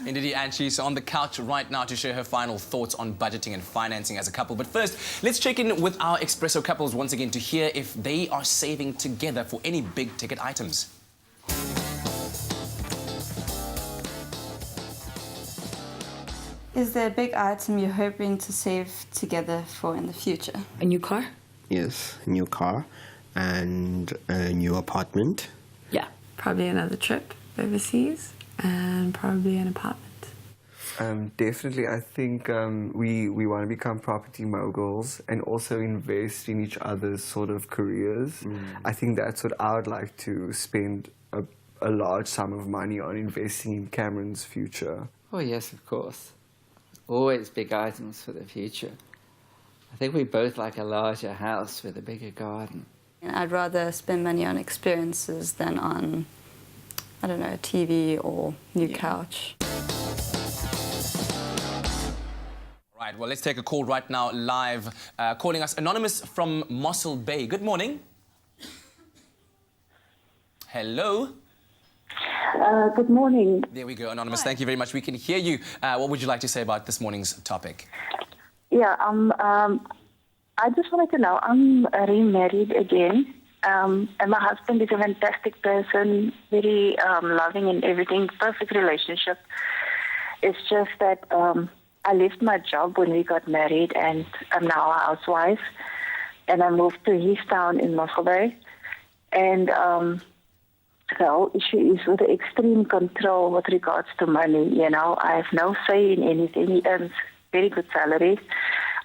Indeed, and she's on the couch right now to share her final thoughts on budgeting and financing as a couple. But first, let's check in with our Expresso couples once again to hear if they are saving together for any big-ticket items. Is there a big item you're hoping to save together for in the future? A new car? Yes, a new car and a new apartment. Yeah. Probably another trip overseas and probably an apartment. Definitely, I think we want to become property moguls and also invest in each other's sort of careers. I think that's what I would like to spend a large sum of money on, investing in Cameron's future. Oh yes, of course. Always big items for the future. I think we both like a larger house with a bigger garden. I'd rather spend money on experiences than on, I don't know, a TV or new couch. Right, well, let's take a call right now live. Calling us Anonymous from Mossel Bay. Good morning. Hello. Good morning. There we go, Anonymous. Thank you very much. We can hear you. What would you like to say about this morning's topic? Yeah, I just wanted to know, I'm remarried again, and my husband is a fantastic person, very loving and everything, perfect relationship. It's just that I left my job when we got married, and I'm now a housewife, and I moved to his town in Mossel Bay, and the whole issue is with the extreme control with regards to money. You know, I have no say in anything. He earns very good salary.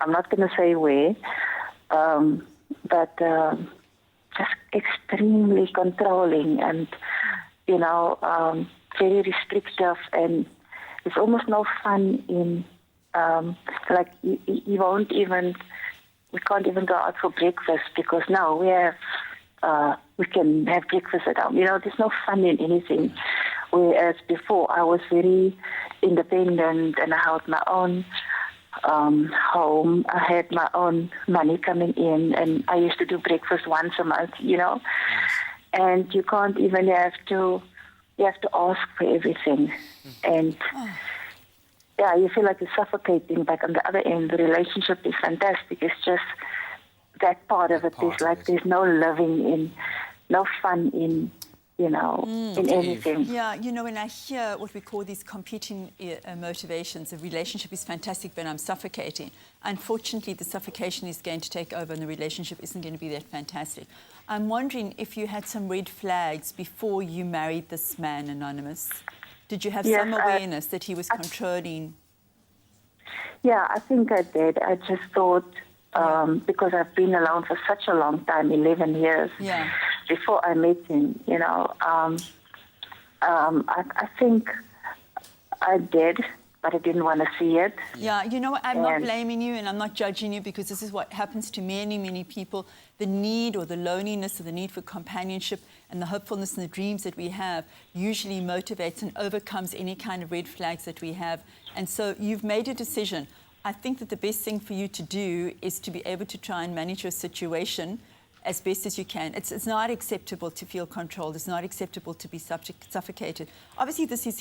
I'm not going to say where, but just extremely controlling and, you know, very restrictive, and there's almost no fun in, like, you won't even, we can't even go out for breakfast because now we can have breakfast at home. You know, there's no fun in anything. Whereas before, I was very independent and I had my own home. I had my own money coming in, and I used to do breakfast once a month, you know. And you can't even have to ask for everything. And yeah, you feel like you're suffocating, but on the other end, the relationship is fantastic. It's just that part of it is like there's no living in, no fun in, you know, in anything. Yeah, you know, when I hear what we call these competing motivations, a relationship is fantastic, but I'm suffocating. Unfortunately, the suffocation is going to take over and the relationship isn't going to be that fantastic. I'm wondering if you had some red flags before you married this man, Anonymous. Did you have some awareness that he was controlling? Yeah, I think I did. I just thought, because I've been alone for such a long time, 11 years, before I met him, you know, I think I did, but I didn't want to see it. Yeah, you know what, I'm not blaming you and I'm not judging you, because this is what happens to many, many people. The need or the loneliness or the need for companionship and the hopefulness and the dreams that we have usually motivates and overcomes any kind of red flags that we have. And so you've made a decision. I think that the best thing for you to do is to be able to try and manage your situation as best as you can. It's not acceptable to feel controlled. It's not acceptable to be suffocated. Obviously, this is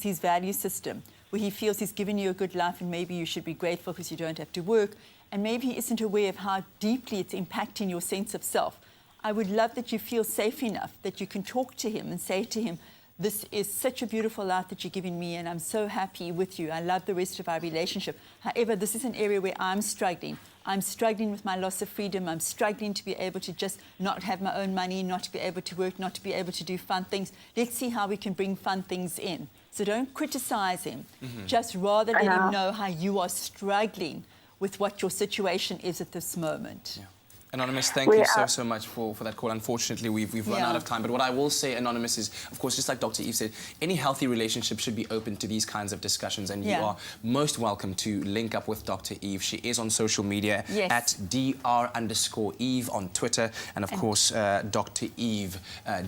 his value system, where he feels he's given you a good life and maybe you should be grateful because you don't have to work. And maybe he isn't aware of how deeply it's impacting your sense of self. I would love that you feel safe enough that you can talk to him and say to him, this is such a beautiful life that you're giving me, and I'm so happy with you. I love the rest of our relationship. However, this is an area where I'm struggling. I'm struggling with my loss of freedom. I'm struggling to be able to just not have my own money, not to be able to work, not to be able to do fun things. Let's see how we can bring fun things in. So don't criticize him. Just rather let him know how you are struggling with what your situation is at this moment. Yeah. Anonymous, thank you so much for that call. Unfortunately, we've run out of time. But what I will say, Anonymous, is, of course, just like Dr. Eve said, any healthy relationship should be open to these kinds of discussions. And you are most welcome to link up with Dr. Eve. She is on social media at Dr_Eve on Twitter. And, of course, Dr. Eve,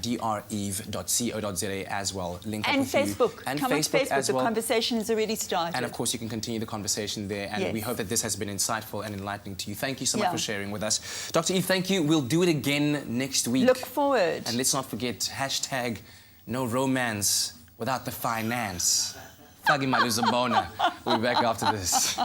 dreve.co.za as well. Link up with Facebook. You. And Come Facebook on Facebook. as well. The conversation has already started. And, of course, you can continue the conversation there. And we hope that this has been insightful and enlightening to you. Thank you so much for sharing with us. Dr. Eve, thank you. We'll do it again next week. Look forward. And let's not forget, #no romance without the finance. Fagi Maluzabona. We'll be back after this.